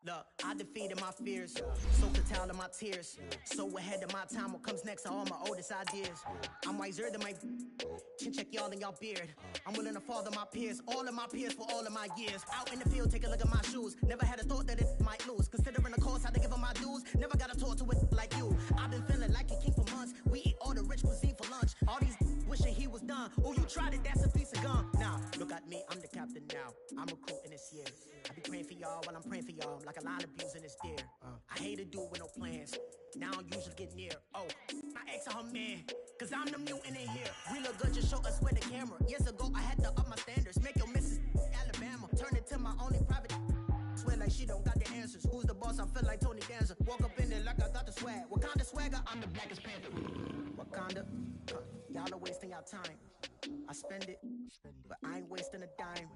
Look, I defeated my fears, soaked the towel in my tears. So ahead of my time, what comes next are all my oldest ideas. I'm wiser than my chin check y'all in y'all beard. I'm willing to father my peers, all of my peers for all of my years. Out in the field, take a look at my shoes. Never had a thought that it might lose. Considering the cost, had to give them my dues. Never got a talk to it like you. I've been feeling like a king for months. We eat all the rich cuisine for lunch. All these wishing he was done. Oh, you tried it, that's a piece of gum. Now, look at me, I'm the captain now. I'm recruiting this year. I be praying for y'all while I'm praying for y'all. Like a line abusing this deer. I hate a dude with no plans. Now I don't usually get near. Oh, my ex on her man. Cause I'm the mutant in here. We look good, just show us where the camera. Years ago, I had to up my standards. Make your missus Alabama. Turn it to my only private. Swear like she don't got the answers. Who's the boss? I feel like Tony Danza. Walk up in there like I got the swag. What kind of swagger? I'm the blackest panther. Wakanda. Y'all are wasting your time. I spend it, but I ain't wasting a dime.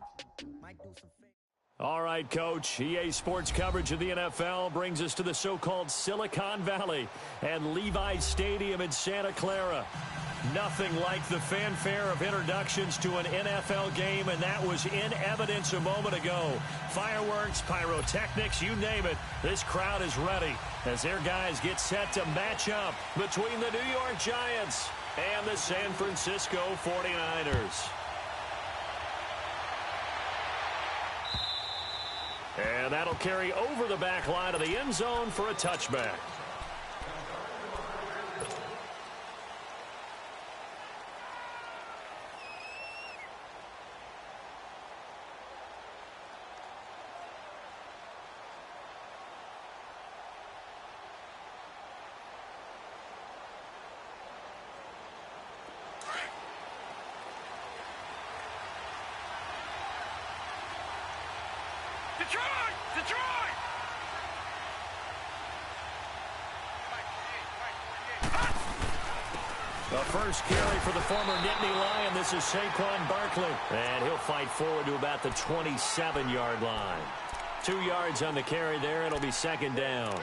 Might do some fake. All right, Coach. EA Sports coverage of the NFL brings us to the so-called Silicon Valley and Levi's Stadium in Santa Clara. Nothing like the fanfare of introductions to an NFL game, and that was in evidence a moment ago. Fireworks, pyrotechnics, you name it. This crowd is ready as their guys get set to match up between the New York Giants and the San Francisco 49ers. And that'll carry over the back line of the end zone for a touchback. Detroit! The first carry for the former Nittany Lion. This is Saquon Barkley. And he'll fight forward to about the 27-yard line. 2 yards on the carry there. It'll be second down.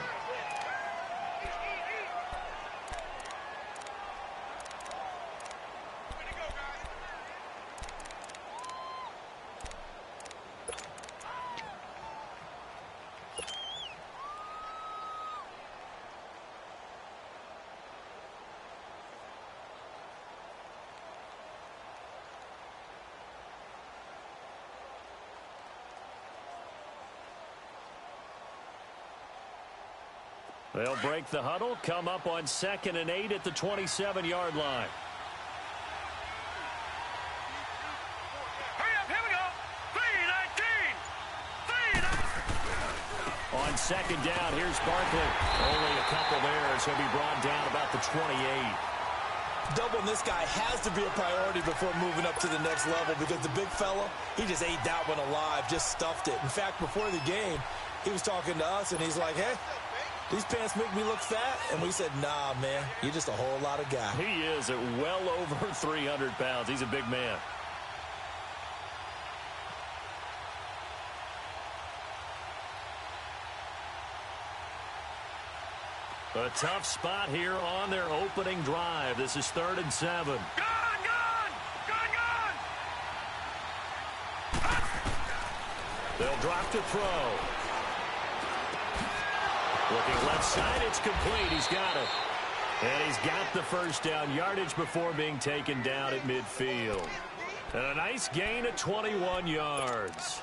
They'll break the huddle, come up on 2nd and 8 at the 27-yard line. Hurry up, here we go. 3-19. On second down, here's Barkley. Only a couple there as he'll be brought down about the 28. Doubling this guy has to be a priority before moving up to the next level because the big fella, he just ate that one alive, just stuffed it. In fact, before the game, he was talking to us, and he's like, hey, these pants make me look fat. And we said, nah, man, you're just a whole lot of guy. He is at well over 300 pounds. He's a big man. A tough spot here on their opening drive. This is 3rd and 7. Gun! They'll drop to throw. Looking left side, it's complete. He's got it. And he's got the first down yardage before being taken down at midfield. And a nice gain of 21 yards.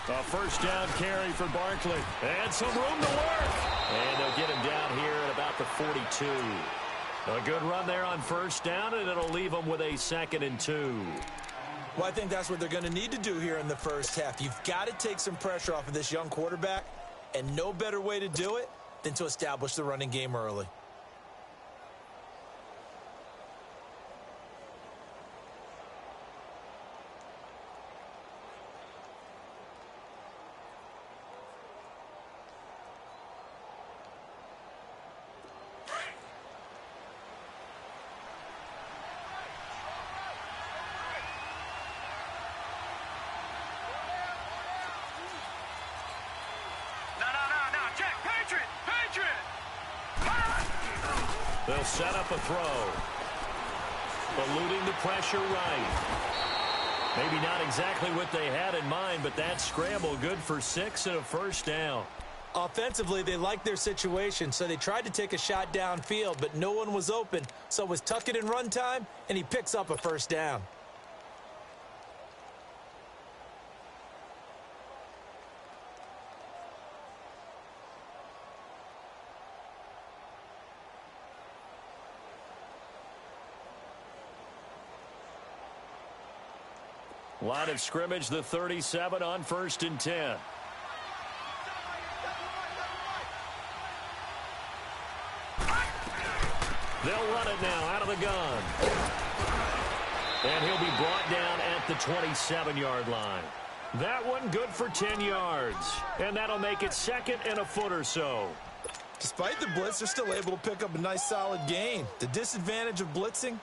A first down carry for Barkley. And some room to work. And they'll get him down here at about the 42. A good run there on first down, and it'll leave them with a 2nd and 2. Well, I think that's what they're going to need to do here in the first half. You've got to take some pressure off of this young quarterback, and no better way to do it than to establish the running game early. They'll set up a throw. Eluding the pressure right. Maybe not exactly what they had in mind, but that scramble good for 6 and a first down. Offensively, they liked their situation, so they tried to take a shot downfield, but no one was open. So it was tuck it and run time, and he picks up a first down. Line of scrimmage, the 37 on 1st and 10. They'll run it now out of the gun. And he'll be brought down at the 27-yard line. That one good for 10 yards. And that'll make it 2nd and a foot or so. Despite the blitz, they're still able to pick up a nice solid gain. The disadvantage of blitzing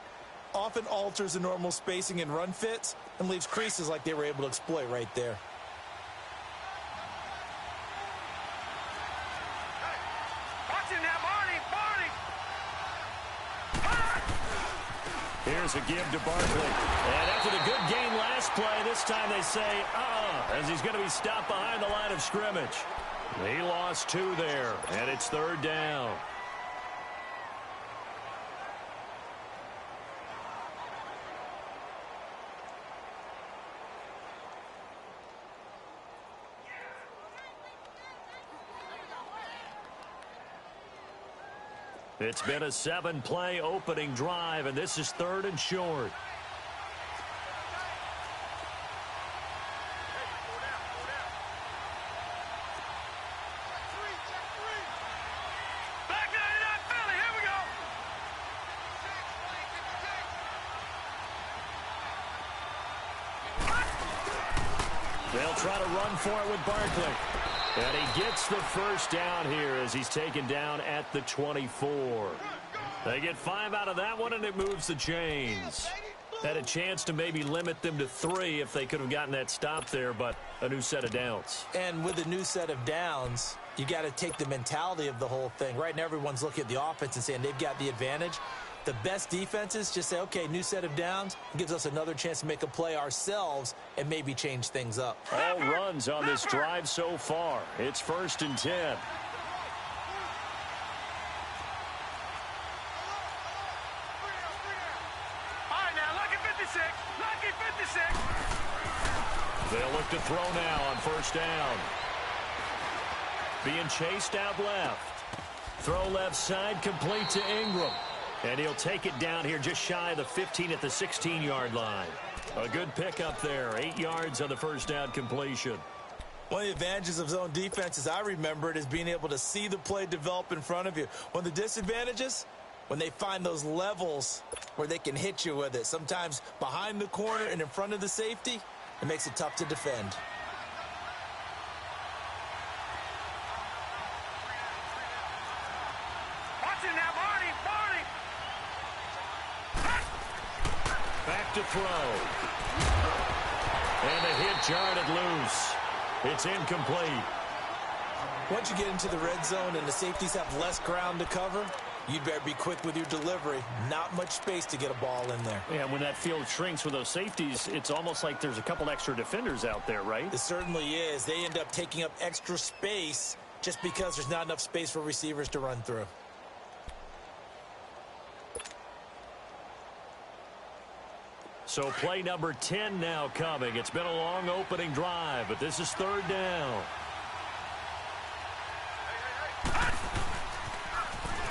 often alters the normal spacing and run fits and leaves creases like they were able to exploit right there. Here's a give to Barkley. And after the good gain last play, this time they say, as he's going to be stopped behind the line of scrimmage. He lost 2 there, and it's 3rd down. It's been a 7-play opening drive, and this is 3rd and short. They'll try to run for it with Barkley. And he gets the first down here as he's taken down at the 24. They get 5 out of that one, and it moves the chains. Had a chance to maybe limit them to 3 if they could have gotten that stop there, but a new set of downs. And with a new set of downs, you got to take the mentality of the whole thing. Right now, everyone's looking at the offense and saying they've got the advantage. The best defenses just say, okay, new set of downs. It gives us another chance to make a play ourselves and maybe change things up. All runs on this drive so far. It's 1st and 10. All right, now, lucky 56. Lucky 56. They'll look to throw now on 1st down. Being chased out left. Throw left side, complete to Ingram. And he'll take it down here just shy of the 15 at the 16-yard line. A good pickup there. 8 yards on the first down completion. One of the advantages of zone defense, as I remember it, is being able to see the play develop in front of you. One of the disadvantages, when they find those levels where they can hit you with it. Sometimes behind the corner and in front of the safety, it makes it tough to defend. Back to throw. And a hit jarred it loose. It's incomplete. Once you get into the red zone and the safeties have less ground to cover, you'd better be quick with your delivery. Not much space to get a ball in there. Yeah, when that field shrinks with those safeties, it's almost like there's a couple extra defenders out there, right? It certainly is. They end up taking up extra space just because there's not enough space for receivers to run through. So play number 10 now coming. It's been a long opening drive, but this is 3rd down.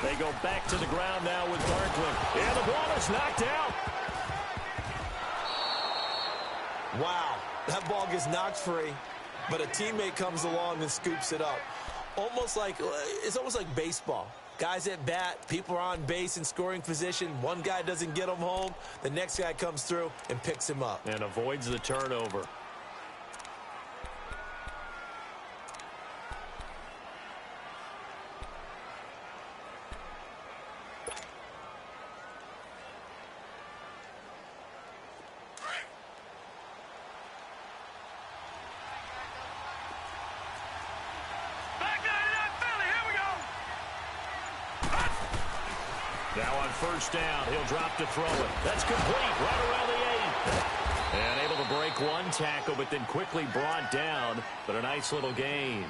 They go back to the ground now with Barkley. And the ball is knocked out. Wow, that ball gets knocked free, but a teammate comes along and scoops it up. It's almost like baseball. Guys at bat, people are on base in scoring position. One guy doesn't get him home. The next guy comes through and picks him up. And avoids the turnover. Now on first down, he'll drop to throw it. That's complete right around the 8. And able to break one tackle, but then quickly brought down. But a nice little gain.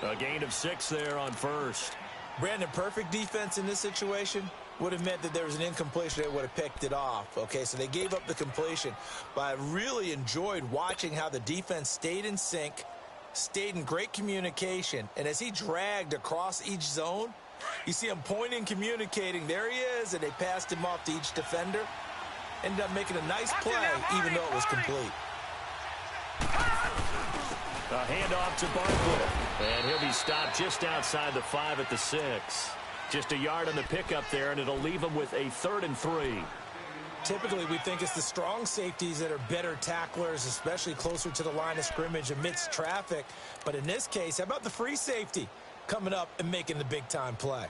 A gain of 6 there on first. Brandon, perfect defense in this situation would have meant that there was an incompletion. They would have picked it off. Okay, so they gave up the completion. But I really enjoyed watching how the defense stayed in sync, stayed in great communication. And as he dragged across each zone, you see him pointing, communicating. There he is, and they passed him off to each defender. Ended up making a nice play, even though it was complete. A handoff to Barkley. And he'll be stopped just outside the 5 at the 6. Just a yard on the pickup there, and it'll leave him with a 3rd and 3. Typically, we think it's the strong safeties that are better tacklers, especially closer to the line of scrimmage amidst traffic. But in this case, how about the free safety coming up and making the big-time play?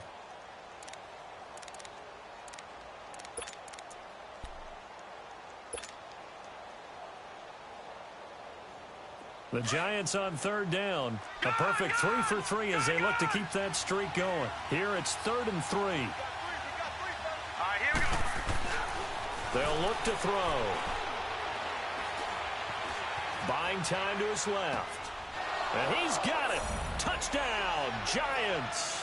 The Giants on 3rd down. A perfect 3 for 3 as they look to keep that streak going. Here it's 3rd and 3. All right, here we go. They'll look to throw. Buying time to his left. And he's got it. Touchdown, Giants.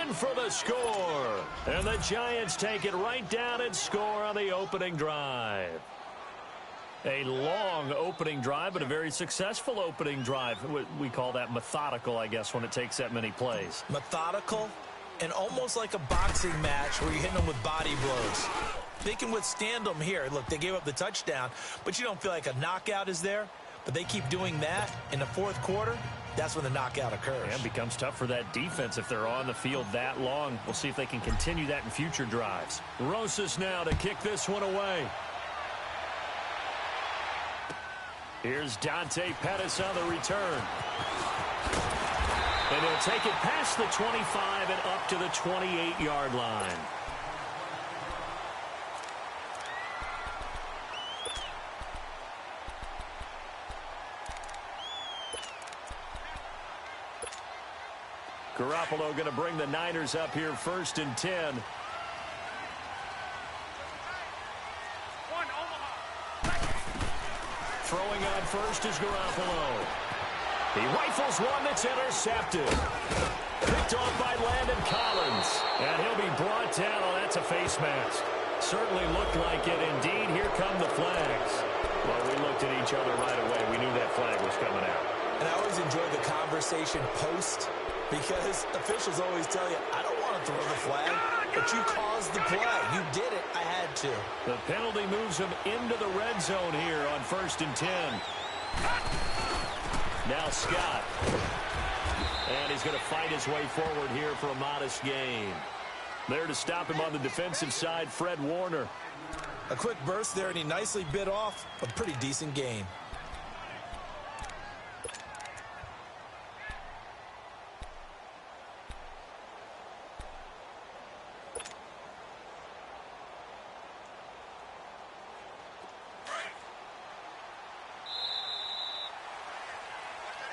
In for the score. And the Giants take it right down and score on the opening drive. A long opening drive, but a very successful opening drive. We call that methodical, I guess, when it takes that many plays. Methodical and almost like a boxing match where you're hitting them with body blows. They can withstand them here. Look, they gave up the touchdown, but you don't feel like a knockout is there. But they keep doing that in the 4th quarter. That's when the knockout occurs. Yeah, it becomes tough for that defense if they're on the field that long. We'll see if they can continue that in future drives. Rosas now to kick this one away. Here's Dante Pettis on the return. And he'll take it past the 25 and up to the 28-yard line. Garoppolo going to bring the Niners up here 1st and 10. Throwing on first is Garoppolo. He rifles one that's intercepted. Picked off by Landon Collins. And he'll be brought down. Oh, that's a face mask. Certainly looked like it. Indeed, here come the flags. Well, we looked at each other right away. We knew that flag was coming out. And I always enjoy the conversation post, because officials always tell you, I don't want to throw the flag, but you caused the play. You did it. I had to. The penalty moves him into the red zone here on 1st and 10. Now Scott. And he's going to fight his way forward here for a modest gain. There to stop him on the defensive side, Fred Warner. A quick burst there, and he nicely bit off a pretty decent gain.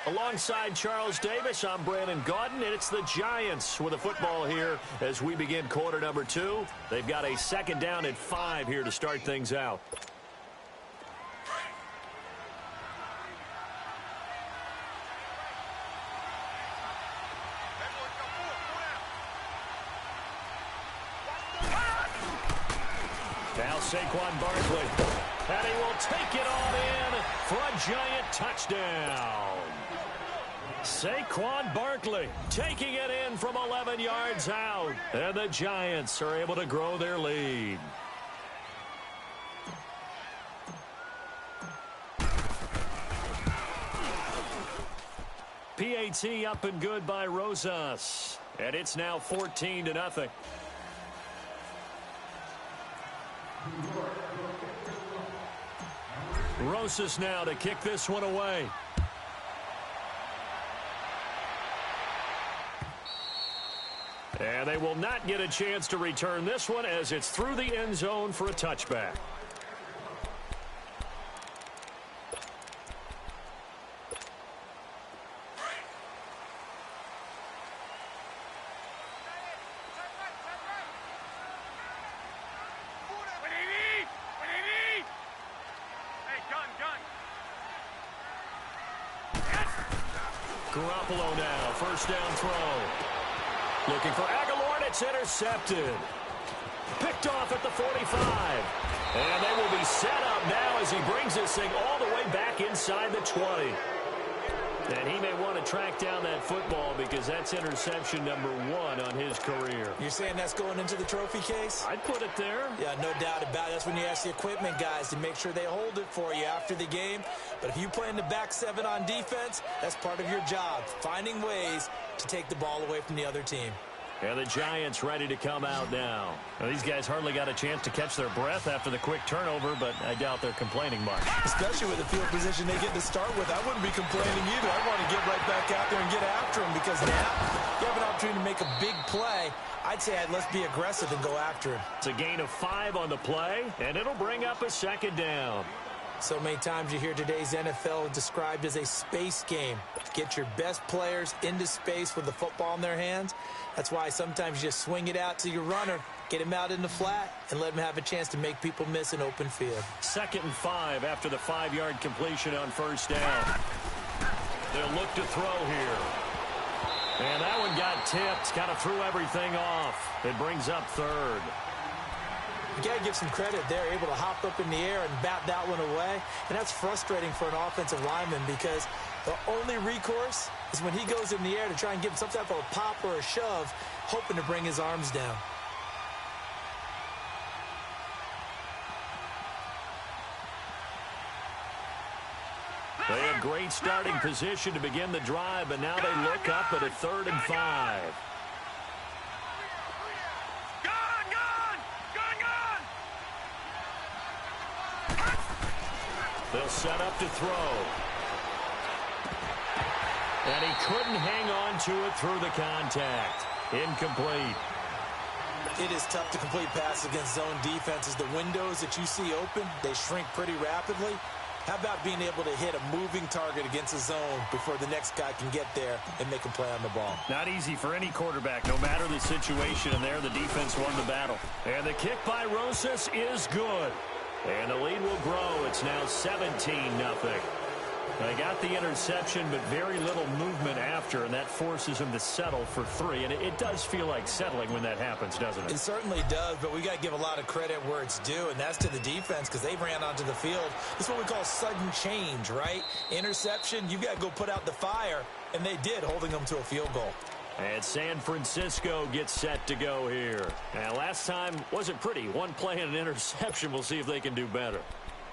Alongside Charles Davis, I'm Brandon Gaudin, and it's the Giants with the football here as we begin quarter number 2. They've got a 2nd down and 5 here to start things out. Now Saquon Barkley, and he will take it on in for a Giant touchdown. Saquon Barkley taking it in from 11 yards out. And the Giants are able to grow their lead. PAT up and good by Rosas. And it's now 14-0. Rosas now to kick this one away. And they will not get a chance to return this one as it's through the end zone for a touchback. Garoppolo now, first down throw. Looking for Aguilar, and it's intercepted. Picked off at the 45. And they will be set up now as he brings this thing all the way back inside the 20. And he may want to track down that football because that's interception number 1 on his career. You're saying that's going into the trophy case? I'd put it there. Yeah, no doubt about it. That's when you ask the equipment guys to make sure they hold it for you after the game. But if you play in the back 7 on defense, that's part of your job, finding ways to take the ball away from the other team. And the Giants ready to come out now. Now, these guys hardly got a chance to catch their breath after the quick turnover, but I doubt they're complaining much. Especially with the field position they get to start with. I wouldn't be complaining either. I want to get right back out there and get after them because now you have an opportunity to make a big play. I'd say let's be aggressive and go after him. It's a gain of 5 on the play, and it'll bring up a second down. So many times you hear today's NFL described as a space game. Get your best players into space with the football in their hands. That's why sometimes you just swing it out to your runner, get him out in the flat, and let him have a chance to make people miss an open field. 2nd and 5 after the 5-yard completion on first down. They'll look to throw here. And that one got tipped, kind of threw everything off. It brings up 3rd. You got to give some credit there, able to hop up in the air and bat that one away. And that's frustrating for an offensive lineman because the only recourse is when he goes in the air to try and get some type of a pop or a shove, hoping to bring his arms down. They had great starting position to begin the drive, but now they look up at a 3rd and 5. They'll set up to throw. And he couldn't hang on to it through the contact. Incomplete. It is tough to complete passes against zone defenses. The windows that you see open, they shrink pretty rapidly. How about being able to hit a moving target against a zone before the next guy can get there and make a play on the ball? Not easy for any quarterback, no matter the situation. And there, the defense won the battle. And the kick by Rosas is good. And the lead will grow. It's now 17-0. They got the interception, but very little movement after, and that forces him to settle for 3. And it does feel like settling when that happens, doesn't it? It certainly does, but we got to give a lot of credit where it's due, and that's to the defense because they ran onto the field. This is what we call sudden change, right? Interception, you got to go put out the fire, and they did, holding them to a field goal. And San Francisco gets set to go here. And last time wasn't pretty. One play and an interception. We'll see if they can do better.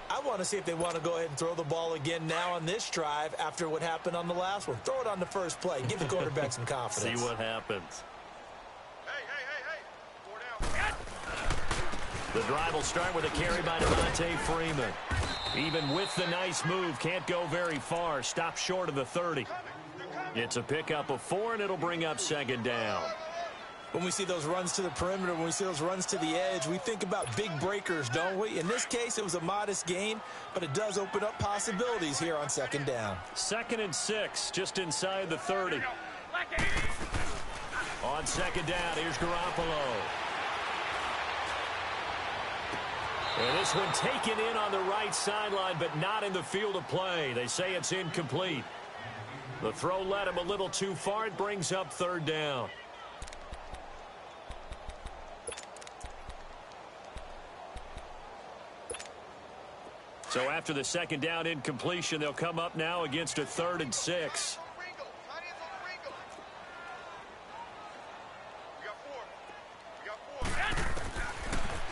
I want to see if they want to go ahead and throw the ball again now on this drive after what happened on the last one. Throw it on the first play. Give the quarterback some confidence. See what happens. Hey. 4 down. The drive will start with a carry by Devontae Freeman. Even with the nice move, can't go very far. Stop short of the 30. It's a pickup of 4, and it'll bring up 2nd down. When we see those runs to the perimeter, when we see those runs to the edge, we think about big breakers, don't we? In this case, it was a modest gain, but it does open up possibilities here on 2nd down. 2nd and 6, just inside the 30. On 2nd down, here's Garoppolo. And this one taken in on the right sideline, but not in the field of play. They say it's incomplete. The throw led him a little too far. It brings up 3rd down. So after the 2nd down incompletion, they'll come up now against a 3rd and 6.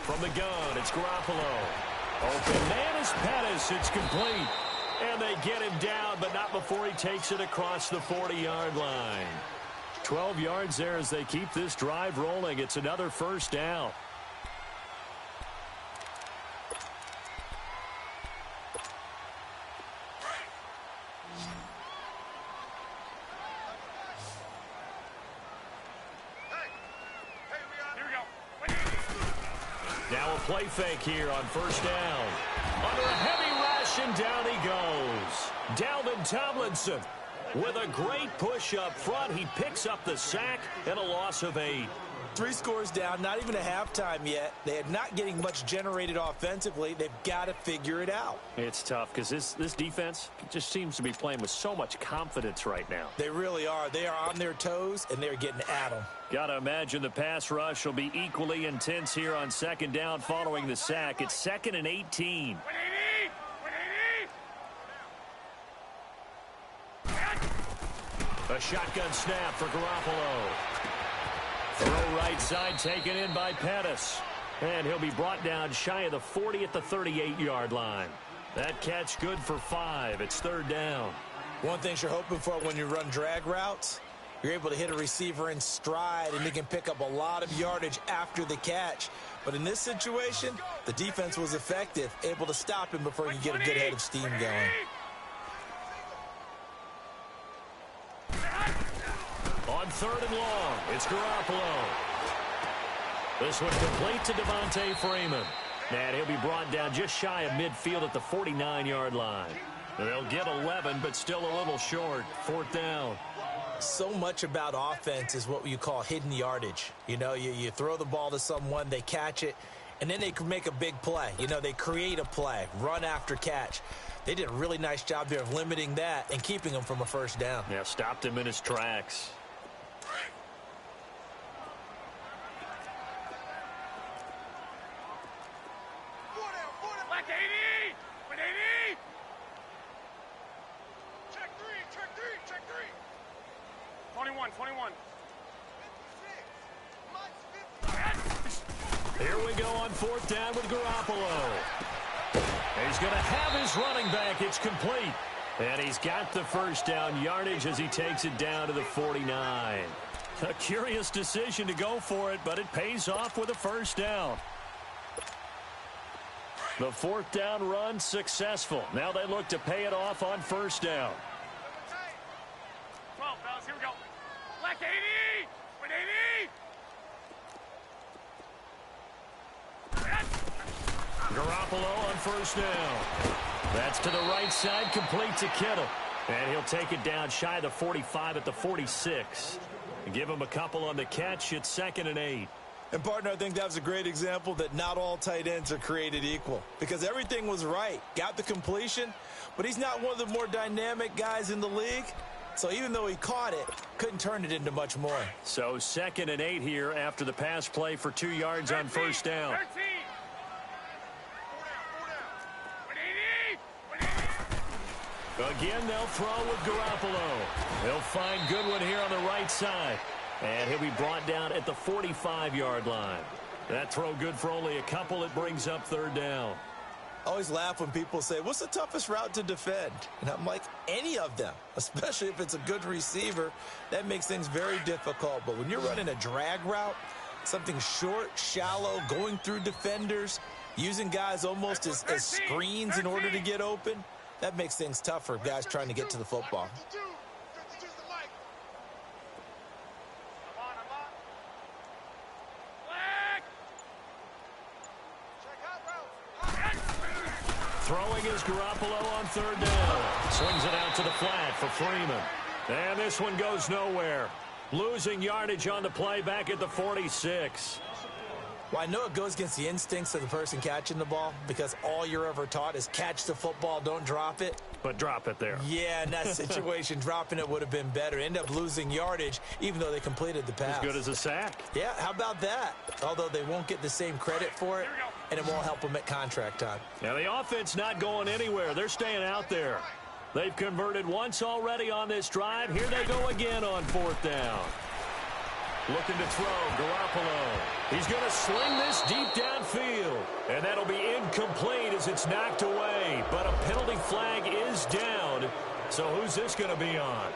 From the gun, it's Garoppolo. Open man is Pettis. It's complete. And they get him down, but not before he takes it across the 40-yard line. 12 yards there as they keep this drive rolling. It's another 1st down. Now a play fake here on 1st down. Under a heavy rush, and down he goes. Dalvin Tomlinson with a great push up front. He picks up the sack and a loss of 8. 3 scores down, not even a halftime yet. They are not getting much generated offensively. They've got to figure it out. It's tough because this defense just seems to be playing with so much confidence right now. They really are. They are on their toes, and they're getting at them. Got to imagine the pass rush will be equally intense here on second down following the sack. It's 2nd and 18. A shotgun snap for Garoppolo. Throw right side taken in by Pettis. And he'll be brought down shy of the 40 at the 38-yard line. That catch good for 5. It's 3rd down. One thing you're hoping for when you run drag routes, you're able to hit a receiver in stride, and he can pick up a lot of yardage after the catch. But in this situation, the defense was effective, able to stop him before he could get a good head of steam going. On 3rd and long, it's Garoppolo. This one complete to Devontae Freeman. And he'll be brought down just shy of midfield at the 49-yard line. They'll get 11, but still a little short. 4th down. So much about offense is what you call hidden yardage. You know, you throw the ball to someone, they catch it, and then they can make a big play. You know, they create a play, run after catch. They did a really nice job there of limiting that and keeping him from a 1st down. Yeah, stopped him in his tracks. Black 80! 180! Check 3! 21. Here we go on 4th down with Garoppolo. He's going to have his running back. It's complete. And he's got the 1st down yardage as he takes it down to the 49. A curious decision to go for it, but it pays off with a 1st down. The 4th down run successful. Now they look to pay it off on 1st down. 12, fellas, here we go. Black 80! 180! Garoppolo on 1st down. That's to the right side, complete to Kittle. And he'll take it down shy of the 45 at the 46. Give him a couple on the catch. It's 2nd and 8. And, partner, I think that was a great example that not all tight ends are created equal. Because everything was right. Got the completion, but he's not one of the more dynamic guys in the league. So even though he caught it, couldn't turn it into much more. So 2nd and 8 here after the pass play for 2 yards on 1st down. 13. 180! Again, they'll throw with Garoppolo. He'll find Goodwin here on the right side. And he'll be brought down at the 45-yard line. That throw good for only a couple. It brings up 3rd down. I always laugh when people say, what's the toughest route to defend? And I'm like, any of them, especially if it's a good receiver. That makes things very difficult. But when you're running a drag route, something short, shallow, going through defenders, using guys almost as screens in order to get open, that makes things tough for guys trying to get to the football. Throwing is Garoppolo on 3rd down. Swings it out to the flat for Freeman. And this one goes nowhere. Losing yardage on the play back at the 46. Well, I know it goes against the instincts of the person catching the ball because all you're ever taught is catch the football, don't drop it. But drop it there. Yeah, in that situation, dropping it would have been better. End up losing yardage even though they completed the pass. As good as a sack. Yeah, how about that? Although they won't get the same credit for it, and it won't help them at contract time. Now, the offense not going anywhere. They're staying out there. They've converted once already on this drive. Here they go again on 4th down. Looking to throw, Garoppolo. He's going to sling this deep downfield. And that'll be incomplete as it's knocked away. But a penalty flag is down. So who's this going to be on?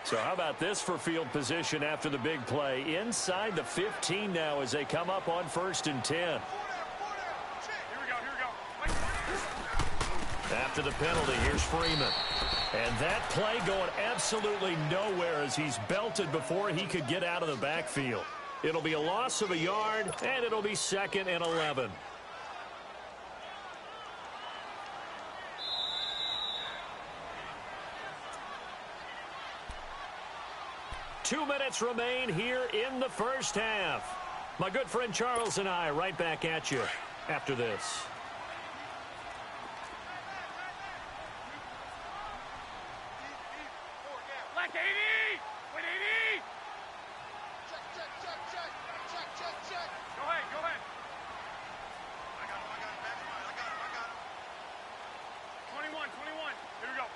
So how about this for field position after the big play? Inside the 15 now as they come up on 1st and 10. After the penalty, here's Freeman. And that play going absolutely nowhere as he's belted before he could get out of the backfield. It'll be a loss of a yard, and it'll be 2nd and 11. 2 minutes remain here in the first half. My good friend Charles and I right back at you after this. Like 80! With 80! Check. Go ahead. I got him. That's mine. I got him. 21. Here we go.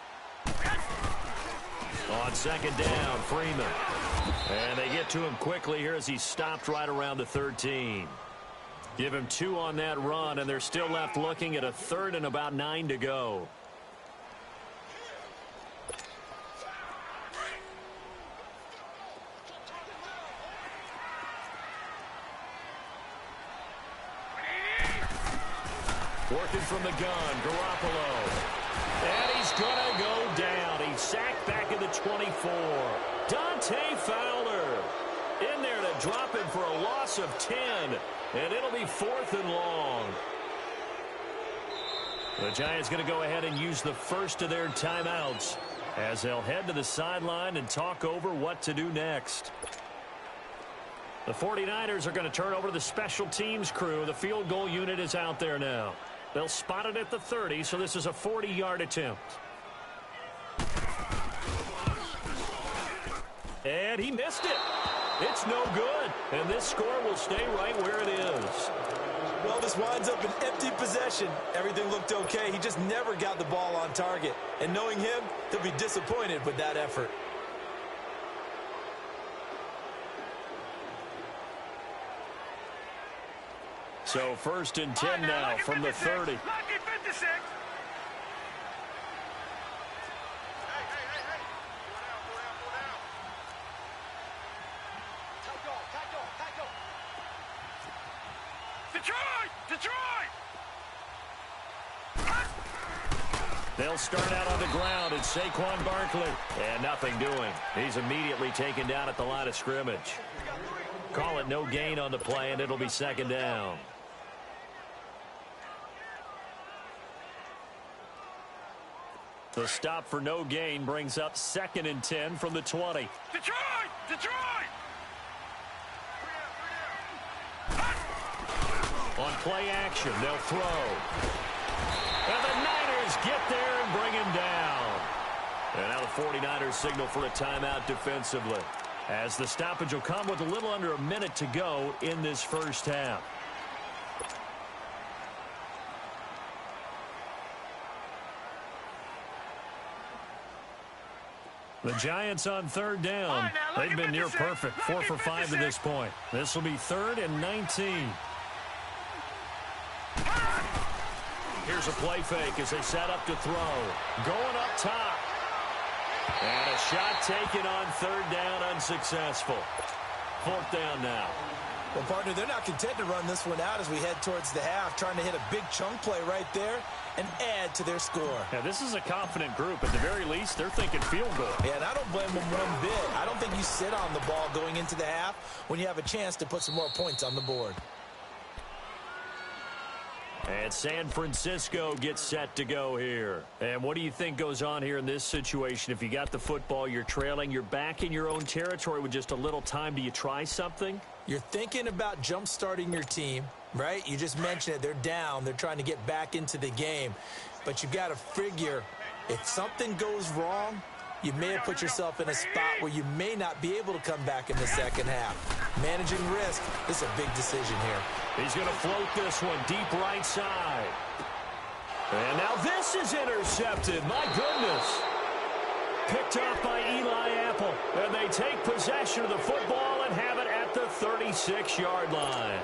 On second down, Freeman. And they get to him quickly here as he stopped right around the 13. Give him 2 on that run, and they're still left looking at a 3rd and about 9 to go. Working from the gun, Garoppolo. And he's going to go down. He's sacked back at the 24. Dante Fowler in there to drop him for a loss of 10. And it'll be 4th and long. The Giants going to go ahead and use the first of their timeouts as they'll head to the sideline and talk over what to do next. The 49ers are going to turn over to the special teams crew. The field goal unit is out there now. They'll spot it at the 30, so this is a 40-yard attempt. And he missed it. It's no good. And this score will stay right where it is. Well, this winds up an empty possession. Everything looked okay. He just never got the ball on target. And knowing him, he'll be disappointed with that effort. So 1st and 10 now from the 30. Lucky 56. Hey. Go down. Tight go. Detroit! They'll start out on the ground. It's Saquon Barkley. And nothing doing. He's immediately taken down at the line of scrimmage. Call it no gain on the play, and it'll be 2nd down. The stop for no gain brings up 2nd and 10 from the 20. Detroit! On play action, they'll throw. And the Niners get there and bring him down. And now the 49ers signal for a timeout defensively, as the stoppage will come with a little under a minute to go in this first half. The Giants on 3rd down. They've been near perfect, 4 for 5 to this point. This will be 3rd and 19. Here's a play fake as they set up to throw. Going up top. And a shot taken on 3rd down, unsuccessful. 4th down now. Well, partner, they're not content to run this one out as we head towards the half, trying to hit a big chunk play right there and add to their score. Yeah, this is a confident group. At the very least, they're thinking field goal. Yeah, and I don't blame them one bit. I don't think you sit on the ball going into the half when you have a chance to put some more points on the board. And San Francisco gets set to go here. And what do you think goes on here in this situation? If you got the football, you're trailing, you're back in your own territory with just a little time. Do you try something? You're thinking about jump-starting your team, right? You just mentioned it. They're down. They're trying to get back into the game. But you've got to figure if something goes wrong, you may have put yourself in a spot where you may not be able to come back in the second half. Managing risk is a big decision here. He's going to float this one deep right side. And now this is intercepted. My goodness. Picked off by Eli Apple. And they take possession of the football and have it at the 36-yard line.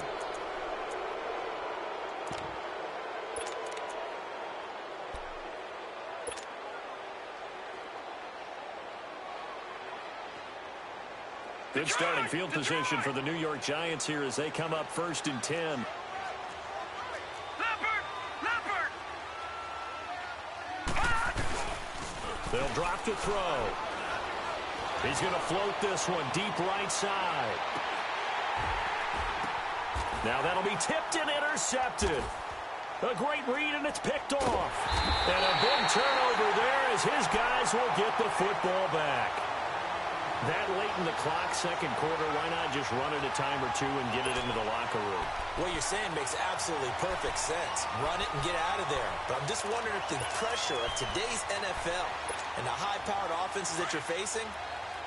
Good starting field position for the New York Giants here as they come up 1st and 10. They'll drop to throw. He's going to float this one deep right side. Now that'll be tipped and intercepted. A great read, and it's picked off. And a big turnover there as his guys will get the football back. That late in the clock, second quarter, why not just run it a time or two and get it into the locker room? What you're saying makes absolutely perfect sense. Run it and get out of there. But I'm just wondering if the pressure of today's NFL and the high-powered offenses that you're facing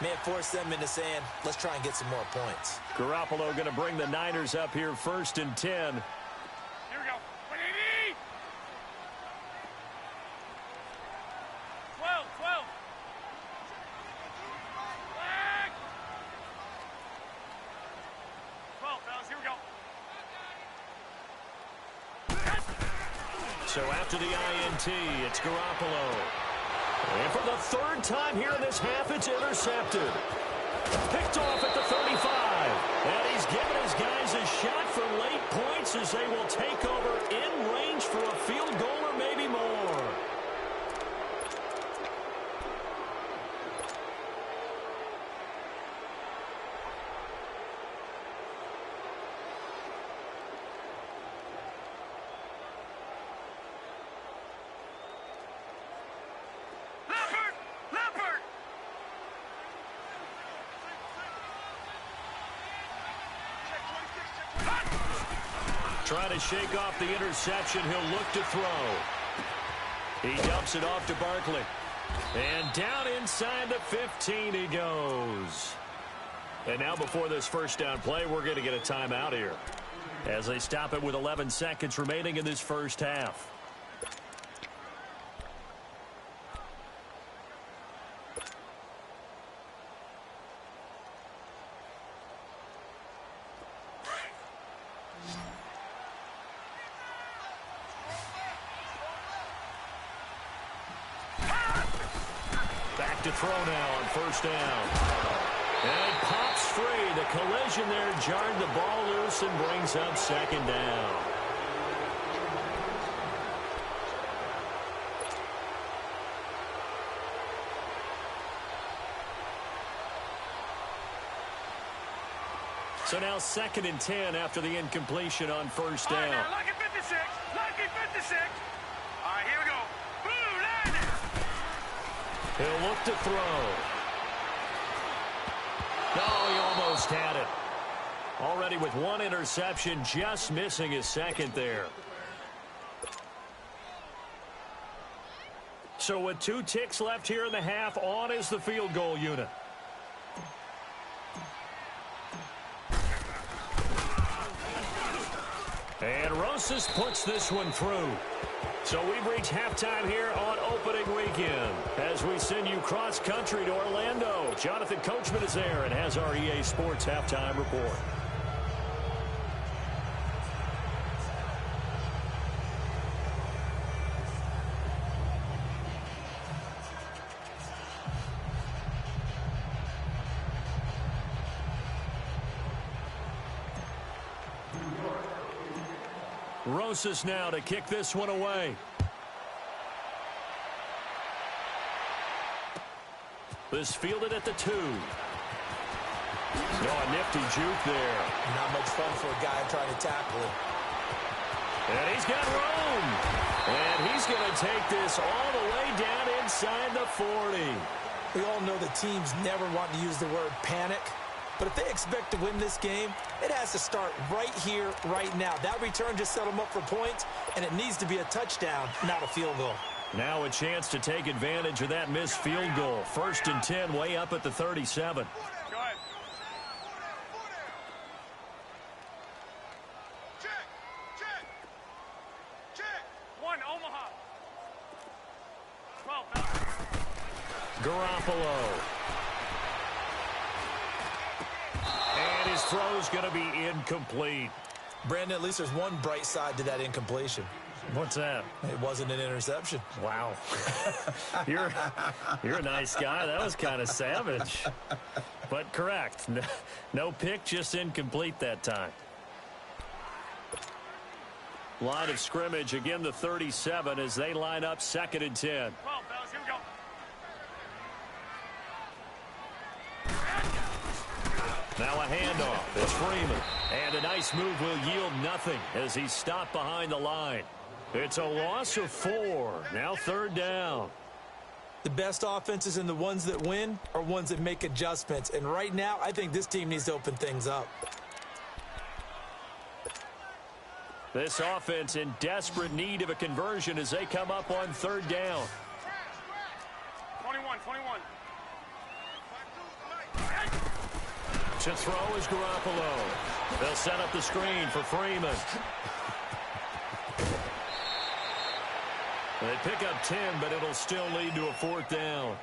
may have forced them into saying, let's try and get some more points. Garoppolo going to bring the Niners up here 1st and 10. Here we go. 12. Flag. 12, fellas. Here we go. So after the INT, it's Garoppolo. And for the third time here in this half, it's intercepted. Picked off at the 35. And he's given his guys a shot for late points as they will take over in range for a field goal or maybe more. Trying to shake off the interception. He'll look to throw. He dumps it off to Barkley. And down inside the 15 he goes. And now before this first down play, we're going to get a timeout here as they stop it with 11 seconds remaining in this first half. To throw now on first down. And it pops free. The collision there jarred the ball loose and brings up second down. So now 2nd and 10 after the incompletion on first down. All right, now, lucky 56. Lucky 56. All right, here we go. He'll look to throw. No, he almost had it. Already with one interception, just missing his second there. So with 2 ticks left here in the half, on is the field goal unit. And Rosas puts this one through. So we've reached halftime here on opening weekend as we send you cross-country to Orlando. Jonathan Coachman is there and has our EA Sports halftime report. Rosas now to kick this one away. This fielded at the 2. No, a nifty juke there. Not much fun for a guy trying to tackle him. And he's got room. And he's going to take this all the way down inside the 40. We all know that teams never want to use the word panic. But if they expect to win this game, it has to start right here, right now. That return just set them up for points, and it needs to be a touchdown, not a field goal. Now a chance to take advantage of that missed field goal. 1st and 10, way up at the 37. Go ahead. Check. 1, Omaha. 12. Garoppolo. And his throw's going to be incomplete. Brandon, at least there's one bright side to that incompletion. What's that? It wasn't an interception. Wow. You're a nice guy. That was kind of savage. But correct. No pick, just incomplete that time. Line of scrimmage, again the 37 as they line up 2nd and 10. 12, fellas, here we go. Now a handoff. It's Freeman. And a nice move will yield nothing as he's stopped behind the line. It's a loss of 4. Now 3rd down. The best offenses and the ones that win are ones that make adjustments. And right now, I think this team needs to open things up. This offense in desperate need of a conversion as they come up on third down. 21. To throw is Garoppolo. They'll set up the screen for Freeman. They pick up 10, but it'll still lead to a fourth down.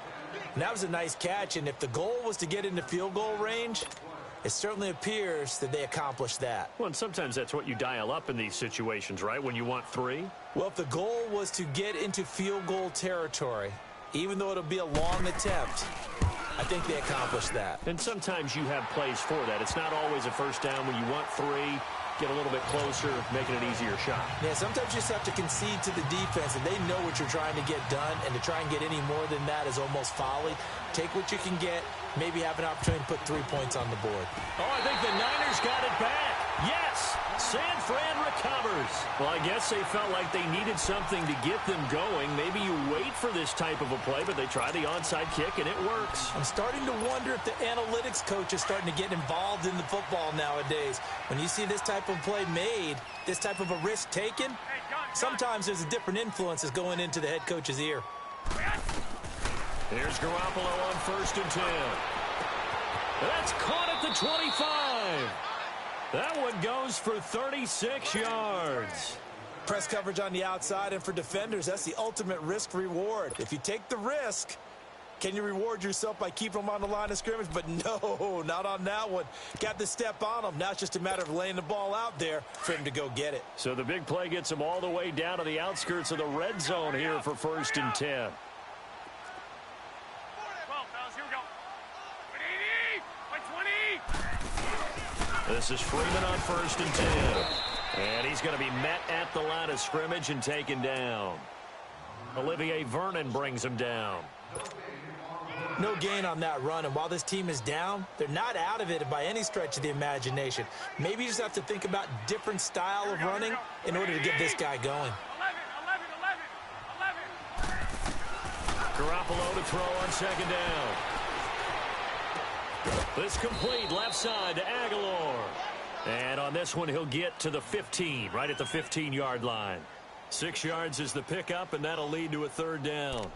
And that was a nice catch, and if the goal was to get into field goal range, it certainly appears that they accomplished that. Well, and sometimes that's what you dial up in these situations, right, when you want 3? Well, if the goal was to get into field goal territory, even though it'll be a long attempt, I think they accomplished that. And sometimes you have plays for that. It's not always a first down when you want 3. Get a little bit closer, making an easier shot. Yeah, sometimes you just have to concede to the defense, and they know what you're trying to get done, and to try and get any more than that is almost folly. Take what you can get, maybe have an opportunity to put 3 points on the board. Oh, I think the Niners got it back. Yes! San Fran recovers. Well, I guess they felt like they needed something to get them going. Maybe you wait for this type of a play, but they try the onside kick, and it works. I'm starting to wonder if the analytics coach is starting to get involved in the football nowadays. When you see this type of play made, this type of a risk taken, sometimes there's a different influence that's going into the head coach's ear. Here's Garoppolo on 1st and 10. That's caught at the 25. That one goes for 36 yards. Press coverage on the outside, and for defenders, that's the ultimate risk-reward. If you take the risk, can you reward yourself by keeping them on the line of scrimmage? But no, not on that one. Got the step on them. Now it's just a matter of laying the ball out there for him to go get it. So the big play gets him all the way down to the outskirts of the red zone here for 1st and 10. This is Freeman on 1st and 10. And he's going to be met at the line of scrimmage and taken down. Olivier Vernon brings him down. No gain on that run, and while this team is down, they're not out of it by any stretch of the imagination. Maybe you just have to think about different style of running in order to get this guy going. 11. Garoppolo to throw on 2nd down. This complete left side to Aguilar. And on this one, he'll get to the 15, right at the 15-yard line. 6 yards is the pickup, and that'll lead to a 3rd down.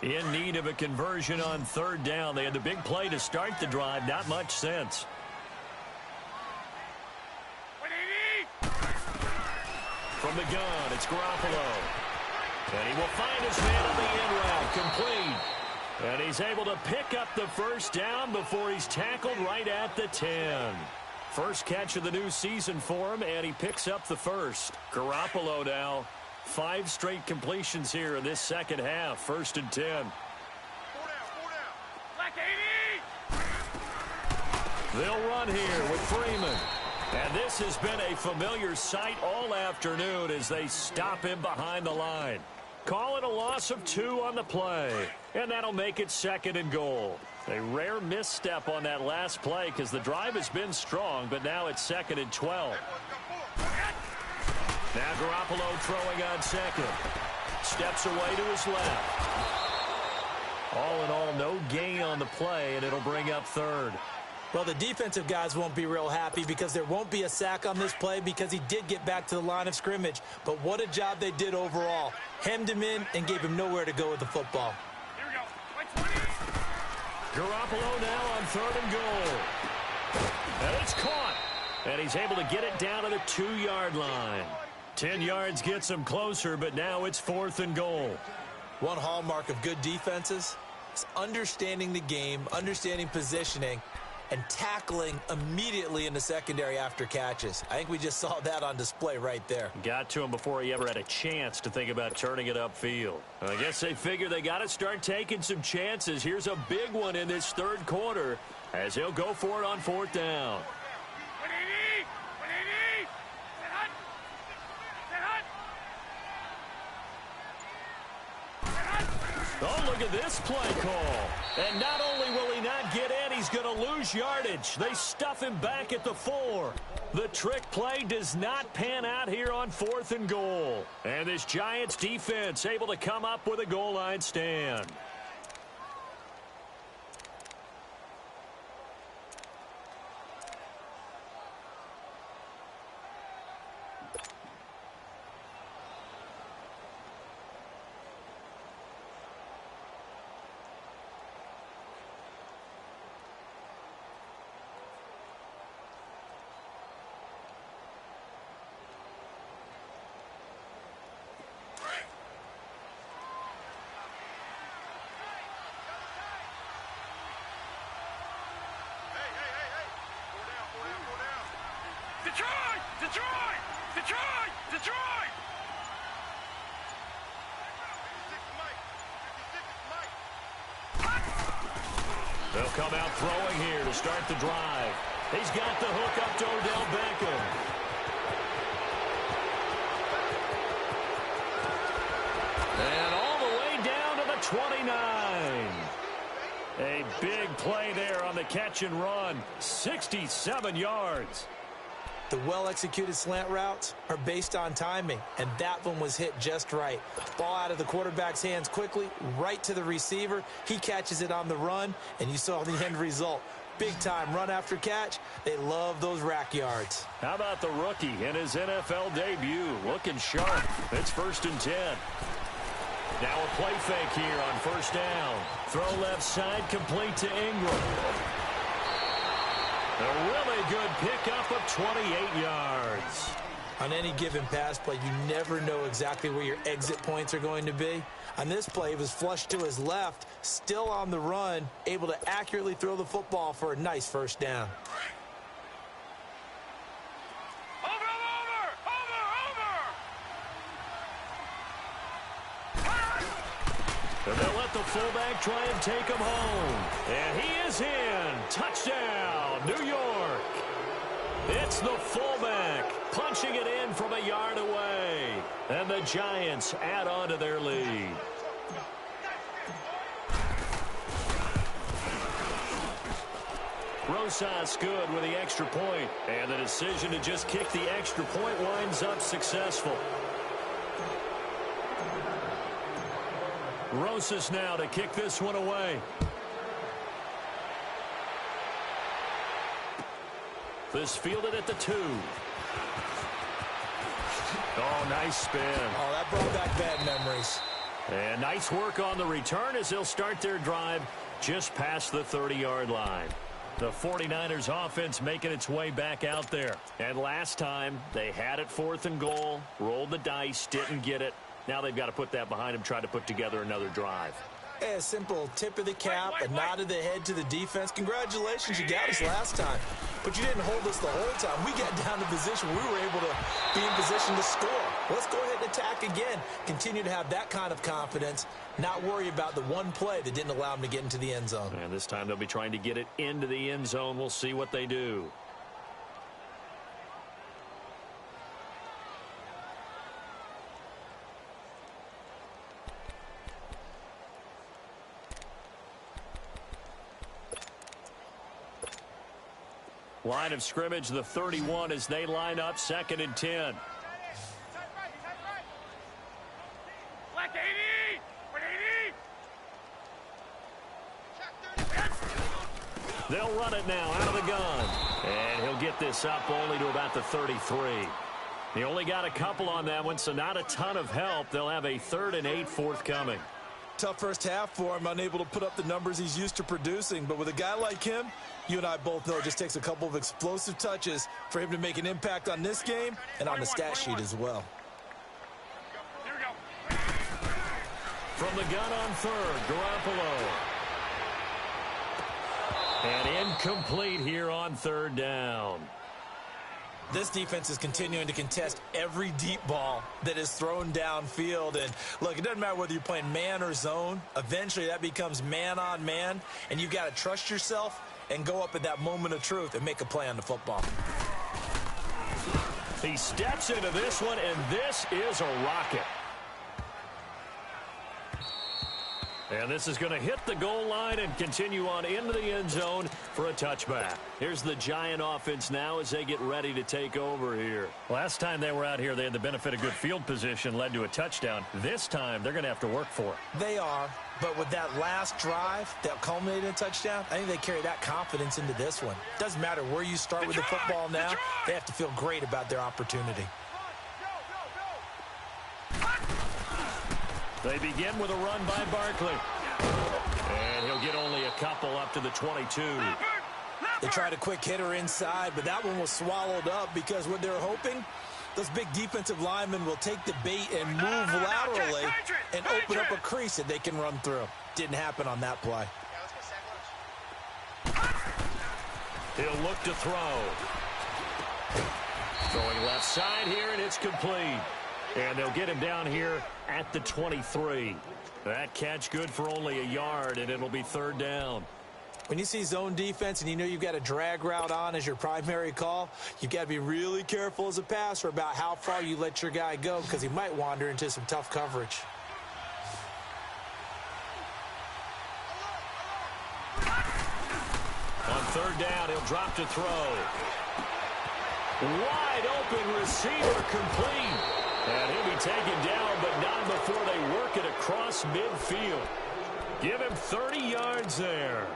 In need of a conversion on 3rd down. They had the big play to start the drive. Not much sense. From the gun, it's Garoppolo. And he will find his man on the end route, complete. And he's able to pick up the 1st down before he's tackled right at the 10. First catch of the new season for him, and he picks up the 1st. Garoppolo now, 5 straight completions here in this second half. 1st and 10. 4 down. Black 80. They'll run here with Freeman. And this has been a familiar sight all afternoon as they stop him behind the line. Call it a loss of 2 on the play. And that'll make it 2nd and goal. A rare misstep on that last play because the drive has been strong, but now it's 2nd and 12. Now Garoppolo throwing on 2nd. Steps away to his left. All in all, no gain on the play, and it'll bring up 3rd. Well, the defensive guys won't be real happy because there won't be a sack on this play because he did get back to the line of scrimmage. But what a job they did overall. Hemmed him in and gave him nowhere to go with the football. Here we go. 20. Garoppolo now on 3rd and goal. And it's caught. And he's able to get it down to the 2-yard line. 10 yards gets him closer, but now it's 4th and goal. One hallmark of good defenses is understanding the game, understanding positioning, and tackling immediately in the secondary after catches. I think we just saw that on display right there. Got to him before he ever had a chance to think about turning it upfield. I guess they figure they got to start taking some chances. Here's a big one in this 3rd quarter as he'll go for it on 4th down. 180. 180. Set hut. Oh, look at this play call. And not only will he not get in, he's going to lose yardage. They stuff him back at the 4. The trick play does not pan out here on 4th and goal. And this Giants defense able to come up with a goal line stand. Detroit! Detroit! Detroit! Detroit! 56 Mike. They'll come out throwing here to start the drive. He's got the hook up to Odell Beckham. And all the way down to the 29. A big play there on the catch and run. 67 yards. The well-executed slant routes are based on timing, and that one was hit just right. Ball out of the quarterback's hands quickly, right to the receiver. He catches it on the run, and you saw the end result. Big-time run after catch. They love those rack yards. How about the rookie in his NFL debut? Looking sharp. It's 1st and 10. Now a play fake here on 1st down. Throw left side, complete to Ingram. A really good pickup of 28 yards. On any given pass play, you never know exactly where your exit points are going to be. On this play, he was flushed to his left, still on the run, able to accurately throw the football for a nice 1st down. And they'll let the fullback try and take him home. And he is in. Touchdown, New York. It's the fullback punching it in from a yard away. And the Giants add on to their lead. Rosas good with the extra point. And the decision to just kick the extra point winds up successful. Rosas now to kick this one away. This fielded at the 2. Oh, nice spin. Oh, that brought back bad memories. And nice work on the return as they'll start their drive just past the 30-yard line. The 49ers offense making its way back out there. And last time they had it 4th and goal, rolled the dice, didn't get it. Now they've got to put that behind them, try to put together another drive. Hey, a simple tip of the cap, a nod of the head to the defense. Congratulations, you got us last time. But you didn't hold us the whole time. We got down to position where we were able to be in position to score. Let's go ahead and attack again. Continue to have that kind of confidence, not worry about the one play that didn't allow them to get into the end zone. And this time they'll be trying to get it into the end zone. We'll see what they do. Line of scrimmage, the 31 as they line up 2nd and 10. Black 80! 80! They'll run it now out of the gun. And he'll get this up only to about the 33. He only got a couple on that one, so not a ton of help. They'll have a 3rd and 8 forthcoming. Tough first half for him, unable to put up the numbers he's used to producing. But with a guy like him, you and I both know it just takes a couple of explosive touches for him to make an impact on this game and on the stat sheet as well. Here we go. From the gun on 3rd, Garoppolo. And incomplete here on 3rd down. This defense is continuing to contest every deep ball that is thrown downfield. And, look, it doesn't matter whether you're playing man or zone. Eventually, that becomes man-on-man, and you've got to trust yourself and go up at that moment of truth and make a play on the football. He steps into this one, and this is a rocket. And this is going to hit the goal line and continue on into the end zone for a touchback. Here's the Giant offense now as they get ready to take over here. Last time they were out here, they had the benefit of good field position, led to a touchdown. This time, they're going to have to work for it. They are, but with that last drive that culminated in a touchdown, I think they carry that confidence into this one. Doesn't matter where you start with the football now, they have to feel great about their opportunity. They begin with a run by Barkley. And he'll get only a couple up to the 22. They tried a quick hitter inside, but that one was swallowed up because what they're hoping, those big defensive linemen will take the bait and move laterally and open up a crease that they can run through. Didn't happen on that play. He'll look to throw. Throwing left side here, and it's complete. And they'll get him down here at the 23. That catch good for only a yard, and it'll be third down. When you see zone defense and you know you've got a drag route on as your primary call, you've got to be really careful as a passer about how far you let your guy go because he might wander into some tough coverage. On third down, he'll drop to throw. Wide open receiver complete. And he'll be taken down, but not before they work it across midfield. Give him 30 yards there.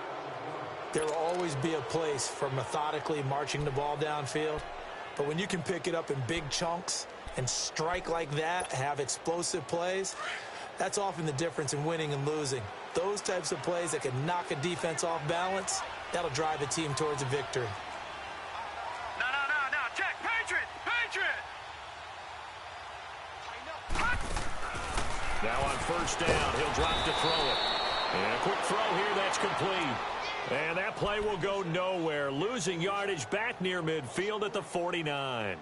There will always be a place for methodically marching the ball downfield. But when you can pick it up in big chunks and strike like that, have explosive plays, that's often the difference in winning and losing. Those types of plays that can knock a defense off balance, that'll drive a team towards a victory. No, check, Patriot! Now on first down, he'll drop to throw it. And a quick throw here, that's complete. And that play will go nowhere. Losing yardage back near midfield at the 49.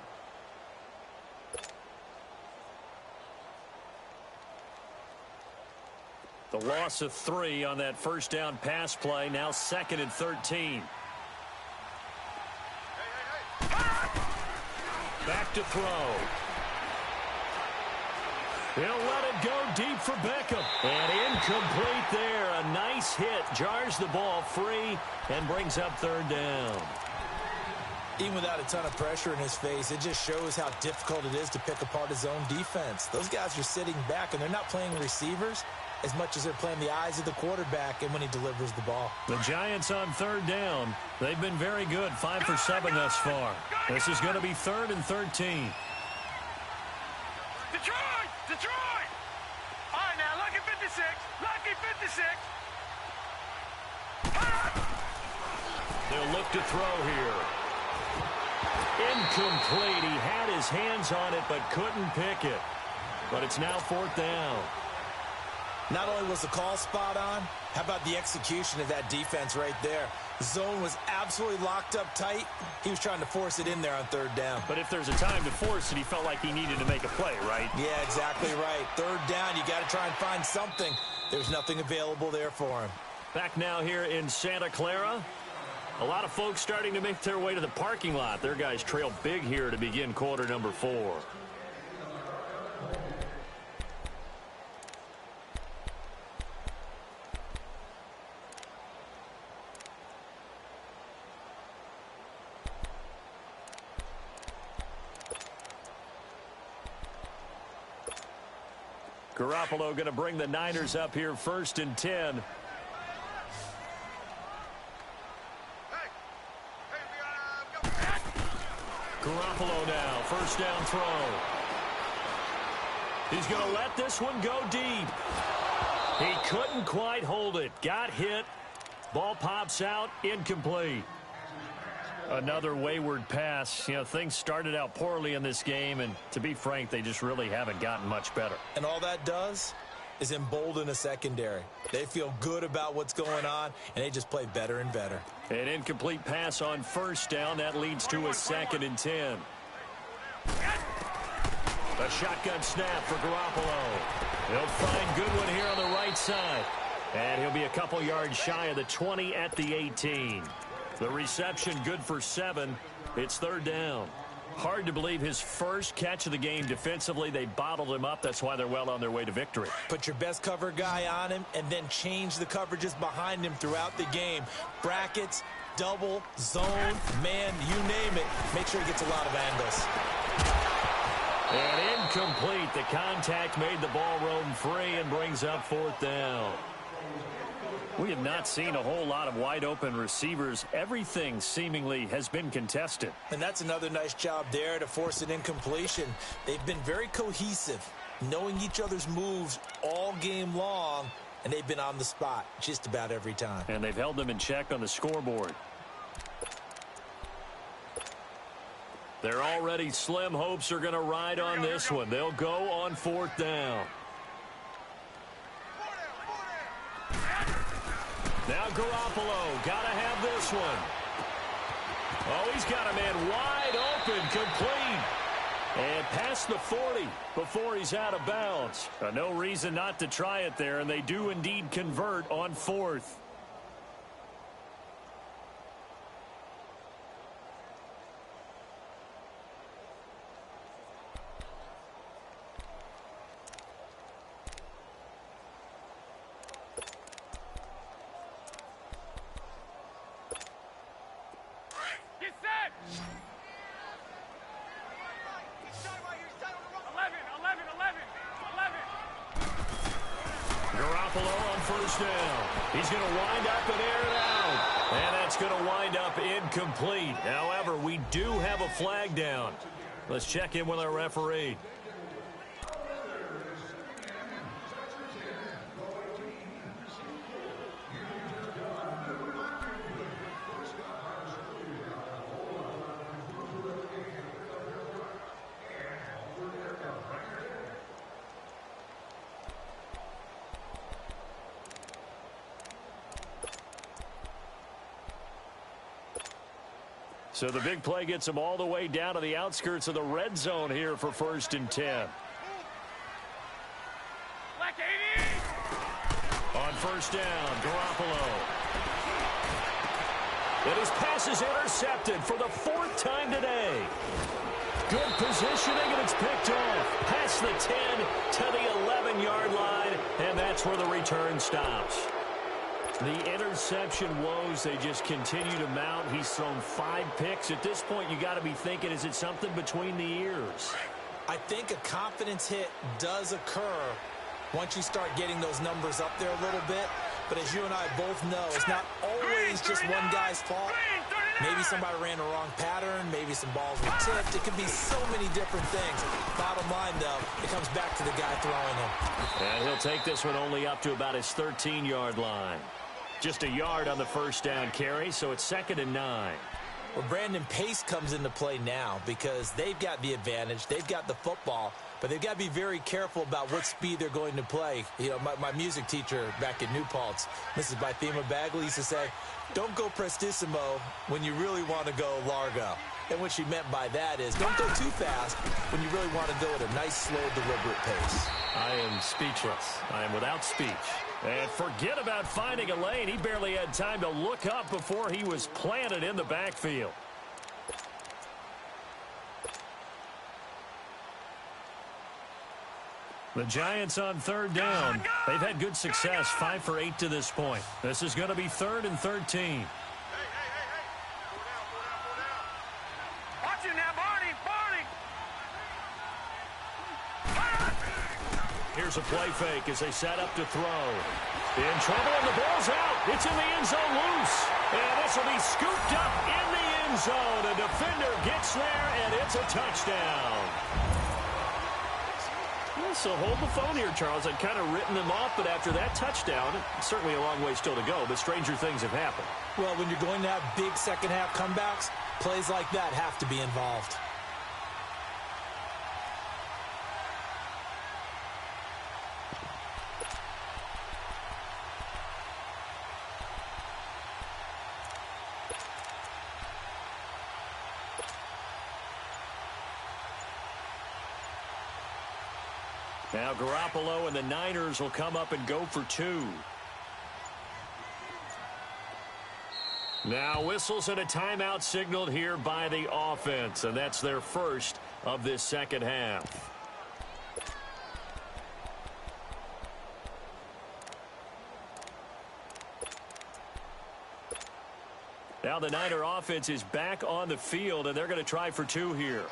The loss of 3 on that first down pass play. Now 2nd and 13. Back to throw. He'll let it go deep for Beckham. And incomplete there. A nice hit. Jars the ball free and brings up third down. Even without a ton of pressure in his face, it just shows how difficult it is to pick apart his own defense. Those guys are sitting back, and they're not playing receivers as much as they're playing the eyes of the quarterback and when he delivers the ball. The Giants on third down. They've been very good. 5 for 7 thus far. This is going to be 3rd and 13. Detroit! All right, now, lucky 56. They'll look to throw here. Incomplete. He had his hands on it but couldn't pick it. But it's now 4th down. Not only was the call spot on, how about the execution of that defense right there? The zone was absolutely locked up tight. He was trying to force it in there on third down. But if there's a time to force it, he felt like he needed to make a play, right? Yeah, exactly right. Third down, you got to try and find something. There's nothing available there for him. Back now here in Santa Clara. A lot of folks starting to make their way to the parking lot. Their guys trail big here to begin quarter number 4. Garoppolo going to bring the Niners up here 1st and 10. Garoppolo now, 1st down throw. He's going to let this one go deep. He couldn't quite hold it. Got hit. Ball pops out, incomplete. Another wayward pass. You know, things started out poorly in this game, and to be frank, they just really haven't gotten much better. And all that does is embolden a secondary. They feel good about what's going on, and they just play better and better. An incomplete pass on 1st down. That leads to a 2nd and 10. A shotgun snap for Garoppolo. He'll find Goodwin here on the right side. And he'll be a couple yards shy of the 20 at the 18. The reception good for 7. It's 3rd down. Hard to believe his first catch of the game defensively. They bottled him up. That's why they're well on their way to victory. Put your best cover guy on him and then change the coverages behind him throughout the game. Brackets, double, zone, man, you name it. Make sure he gets a lot of angles. And incomplete. The contact made the ball roam free and brings up 4th down. We have not seen a whole lot of wide-open receivers. Everything seemingly has been contested. And that's another nice job there to force an incompletion. They've been very cohesive, knowing each other's moves all game long, and they've been on the spot just about every time. And they've held them in check on the scoreboard. Their already slim hopes are going to ride on this one. They'll go on 4th down. Now Garoppolo, got to have this one. Oh, he's got a man wide open, complete. And past the 40 before he's out of bounds. No reason not to try it there, and they do indeed convert on 4th. He's going to wind up and air it out. And that's going to wind up incomplete. However, we do have a flag down. Let's check in with our referee. So the big play gets them all the way down to the outskirts of the red zone here for 1st and 10. On 1st down, Garoppolo. And his pass is intercepted for the 4th time today. Good positioning, and it's picked off. Past the 10 to the 11-yard line, and that's where the return stops. The interception woes, they just continue to mount. He's thrown 5 picks. At this point, you got to be thinking, is it something between the ears? I think a confidence hit does occur once you start getting those numbers up there a little bit. But as you and I both know, it's not always just one guy's fault. Maybe somebody ran a wrong pattern. Maybe some balls were tipped. It could be so many different things. Bottom line, though, it comes back to the guy throwing them. And he'll take this one only up to about his 13-yard line. Just a yard on the 1st down carry, so it's 2nd and 9. Well, Brandon, pace comes into play now because they've got the advantage. They've got the football, but they've got to be very careful about what speed they're going to play. You know, my music teacher back at New Paltz, Mrs. Bythema Bagley, used to say, don't go prestissimo when you really want to go largo. And what she meant by that is don't go too fast when you really want to go at a nice, slow, deliberate pace. I am speechless. I am without speech. And forget about finding a lane. He barely had time to look up before he was planted in the backfield. The Giants on 3rd down. They've had good success, 5 for 8 to this point. This is going to be 3rd and 13. Watch it now, Barney. Here's a play fake as they set up to throw. In trouble, and the ball's out. It's in the end zone loose. And this will be scooped up in the end zone. A defender gets there, and it's a touchdown. So hold the phone here, Charles. I'd kind of written them off, but after that touchdown, certainly a long way still to go, but stranger things have happened. Well, when you're going to have big second-half comebacks, plays like that have to be involved. Now Garoppolo and the Niners will come up and go for 2. Now whistles and a timeout signaled here by the offense, and that's their first of this second half. Now the Niner offense is back on the field, and they're going to try for two here.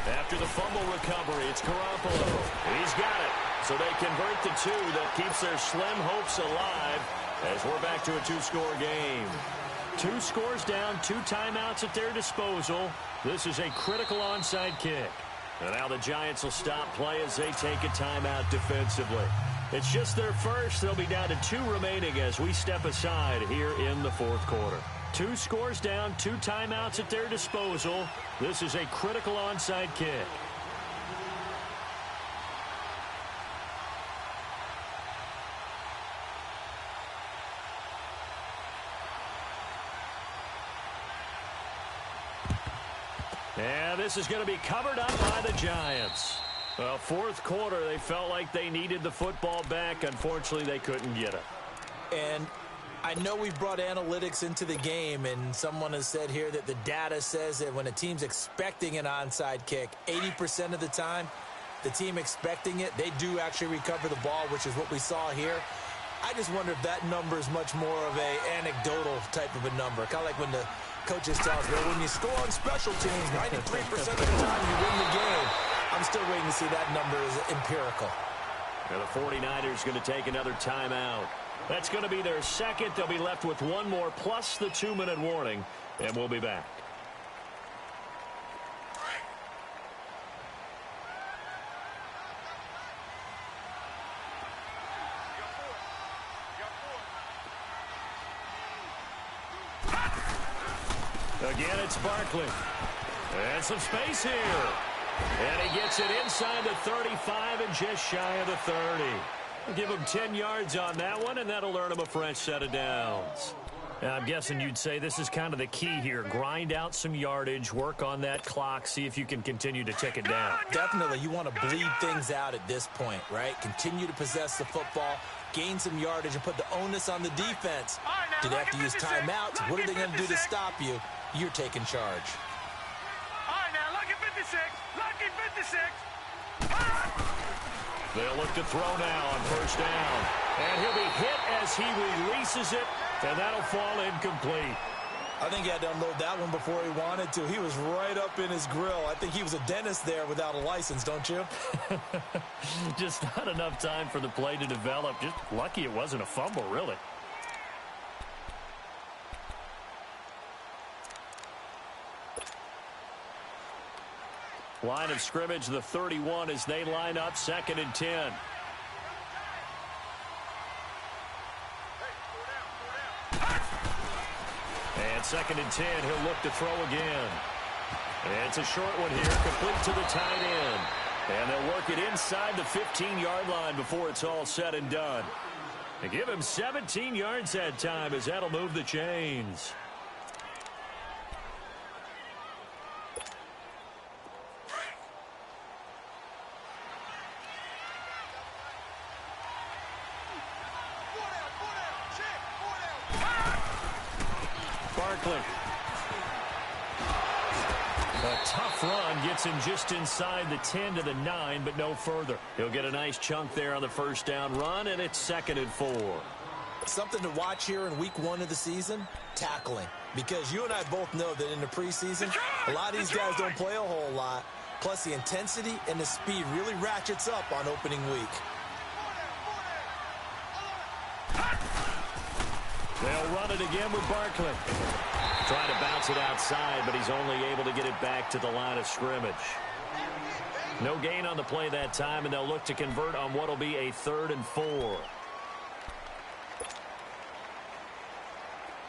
After the fumble recovery, it's Garoppolo. He's got it. So they convert the two. That keeps their slim hopes alive as we're back to a two-score game. 2 scores down, 2 timeouts at their disposal. This is a critical onside kick. And now the Giants will stop play as they take a timeout defensively. It's just their first. They'll be down to 2 remaining as we step aside here in the fourth quarter. 2 scores down, 2 timeouts at their disposal. This is a critical onside kick. And this is going to be covered up by the Giants. Well, fourth quarter, they felt like they needed the football back. Unfortunately, they couldn't get it. And I know we've brought analytics into the game, and someone has said here that the data says that when a team's expecting an onside kick, 80% of the time, the team expecting it, they do actually recover the ball, which is what we saw here. I just wonder if that number is much more of a anecdotal type of a number. Kind of like when the coaches tell us, well, when you score on special teams, 93% of the time you win the game. I'm still waiting to see that number is empirical. And the 49ers going to take another timeout. That's going to be their second. They'll be left with 1 more plus the 2-minute warning, and we'll be back. Again, it's Barkley. And some space here. And he gets it inside the 35 and just shy of the 30. Give him 10 yards on that one, and that'll earn him a fresh set of downs. I'm guessing you'd say this is kind of the key here. Grind out some yardage, work on that clock, see if you can continue to tick it down. Definitely. You want to bleed things out at this point, right? Continue to possess the football, gain some yardage, and put the onus on the defense. Do they have to use timeouts? What are they going to do to stop you? You're taking charge. All right, now, lucky 56. Lucky 56. They'll look to throw now on first down. And he'll be hit as he releases it, and that'll fall incomplete. I think he had to unload that one before he wanted to. He was right up in his grill. I think he was a dentist there without a license, don't you? Just not enough time for the play to develop. Just lucky it wasn't a fumble, really. Line of scrimmage, the 31, as they line up, 2nd and 10. And 2nd and 10, he'll look to throw again. And it's a short one here, complete to the tight end. And they'll work it inside the 15-yard line before it's all said and done. They give him 17 yards that time, as that'll move the chains. Barkley. A tough run gets him just inside the 10 to the 9, but no further. He'll get a nice chunk there on the first down run, and it's 2nd and 4. Something to watch here in week 1 of the season, tackling. Because you and I both know that in the preseason, a lot of these guys don't play a whole lot. Plus, the intensity and the speed really ratchets up on opening week. They'll run it again with Barkley. Trying to bounce it outside, but he's only able to get it back to the line of scrimmage. No gain on the play that time, and they'll look to convert on what will be a 3rd and 4.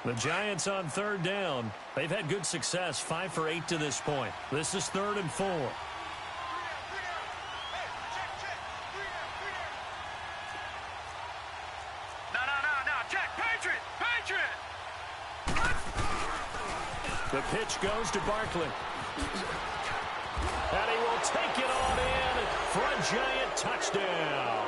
The Giants on 3rd down. They've had good success, 5 for 8 to this point. This is 3rd and 4. The pitch goes to Barkley. And he will take it on in for a Giant touchdown.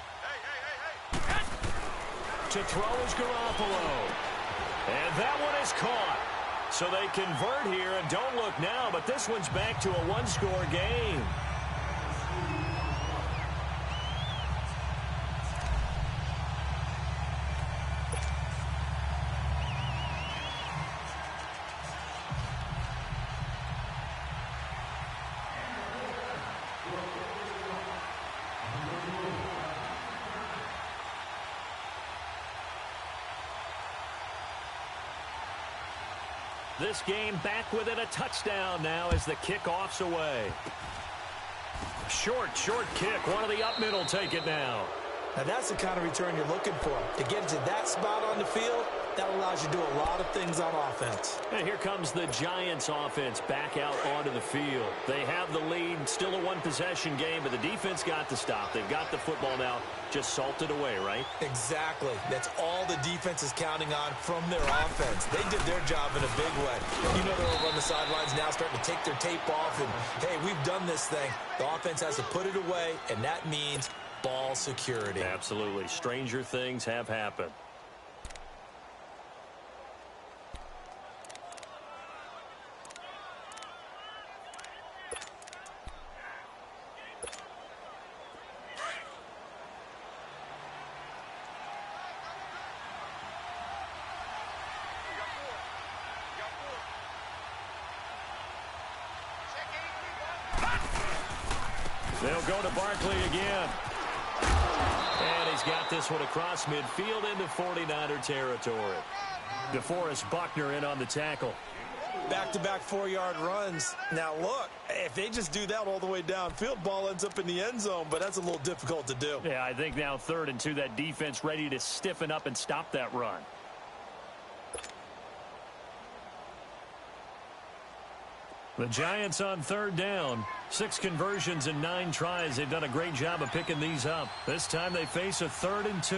To throw is Garoppolo. And that one is caught. So they convert here and don't look now, but this one's back to a one-score game. This game back within a touchdown now as the kickoff's away. Short kick. One of the up middle take it now. Now that's the kind of return you're looking for. To get to that spot on the field, that allows you to do a lot of things on offense. And here comes the Giants offense back out onto the field. They have the lead, still a one-possession game, but the defense got the stop. They've got the football now, just salted away, right? Exactly. That's all the defense is counting on from their offense. They did their job in a big way. You know they're over on the sidelines now starting to take their tape off, and, hey, we've done this thing. The offense has to put it away, and that means ball security. Absolutely. Stranger things have happened. They'll go to Barkley again. And he's got this one across midfield into 49er territory. DeForest Buckner in on the tackle. Back-to-back 4-yard runs. Now, look, if they just do that all the way downfield, ball ends up in the end zone, but that's a little difficult to do. Yeah, I think now 3rd and 2, that defense ready to stiffen up and stop that run. The Giants on 3rd down. 6 conversions and 9 tries. They've done a great job of picking these up. This time they face a 3rd and 2.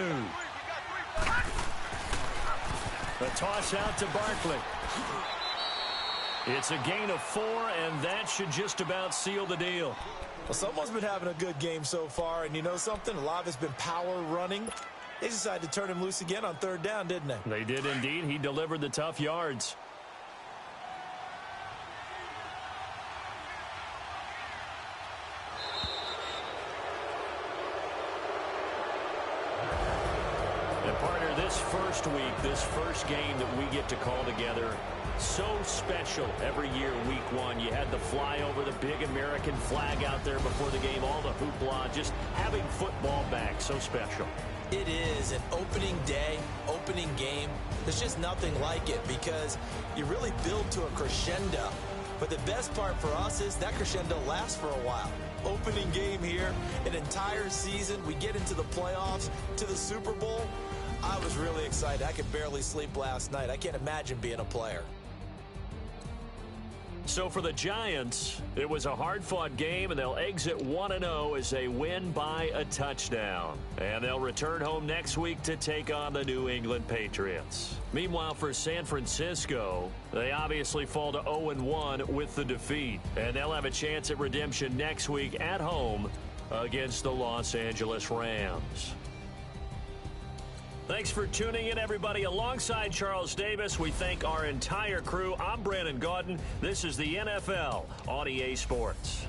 The toss out to Barkley. It's a gain of 4, and that should just about seal the deal. Well, someone's been having a good game so far, and you know something? A lot of it's been power running. They decided to turn him loose again on 3rd down, didn't they? They did indeed. He delivered the tough yards. This first week, this first game that we get to call together, so special every year, week 1. You had the flyover, the big American flag out there before the game, all the hoopla, just having football back, so special. It is an opening day, opening game. There's just nothing like it because you really build to a crescendo. But the best part for us is that crescendo lasts for a while. Opening game here, an entire season. We get into the playoffs, to the Super Bowl. I was really excited. I could barely sleep last night. I can't imagine being a player. So for the Giants, it was a hard-fought game, and they'll exit 1-0 as they win by a touchdown. And they'll return home next week to take on the New England Patriots. Meanwhile, for San Francisco, they obviously fall to 0-1 with the defeat. And they'll have a chance at redemption next week at home against the Los Angeles Rams. Thanks for tuning in, everybody. Alongside Charles Davis, we thank our entire crew. I'm Brandon Gaudin. This is the NFL on EA Sports.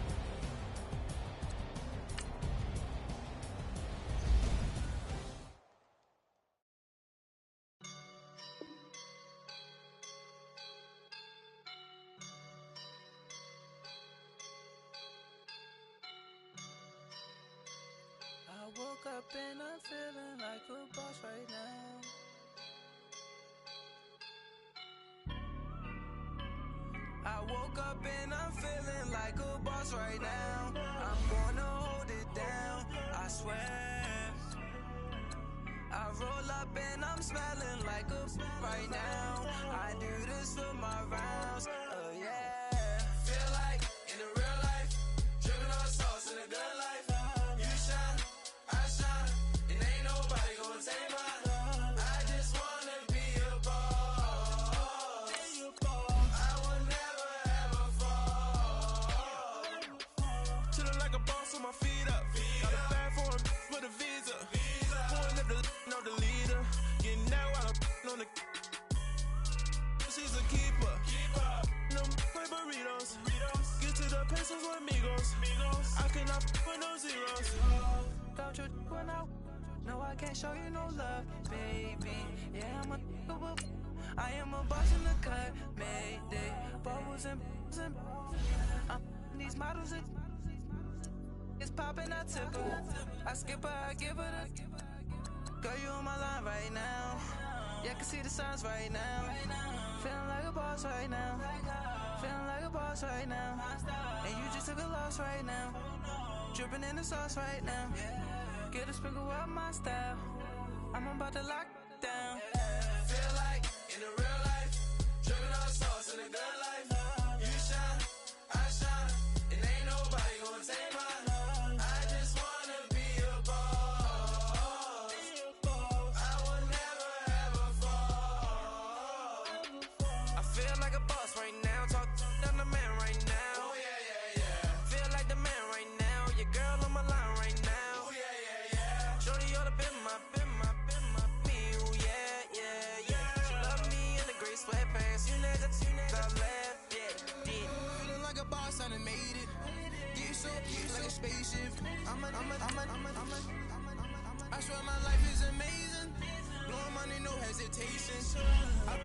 I woke up and I'm feeling like a boss right now. I woke up and I'm feeling like a boss right now. I'm gonna hold it down, I swear. I roll up and I'm smelling like a right now. I do this for my rounds, oh yeah. Feel like in the real life, dripping on sauce in a good life. You shine, I shine, and ain't nobody gonna take mine. I just wanna be a boss. I will never ever fall. Chillin' like a boss with my feet up. Got a bag for a visa. Pulling up the know the leader. No, I can't show you no love, baby. Yeah, I am a boss in the cut, Mayday. Bubbles and these models it's popping, I tip her. I skip her, I give her the. Girl, you on my line right now. Yeah, I can see the signs right now. Feeling like a boss right now. Feeling like a boss right now. And you just took a loss right now. Dripping in the sauce right now. Get a sprinkle of my style. I'm about to lock down. Feel like in the real life, dripping on sauce in the good life. You shine, I shine, and ain't nobody gonna take mine. I just wanna be a boss. I will never ever fall. I feel like a boss right now. Talk to the man right now. Oh yeah. Feel like the man right now. Your girl on my line right now. Oh yeah. Shorty ought to been my me. Ooh, yeah. She love me in the gray sweatpants. You never I left, yeah. Feeling like a boss, I done made it. Get so cute like a spaceship. I swear my life is amazing. Blowing money, no hesitation. I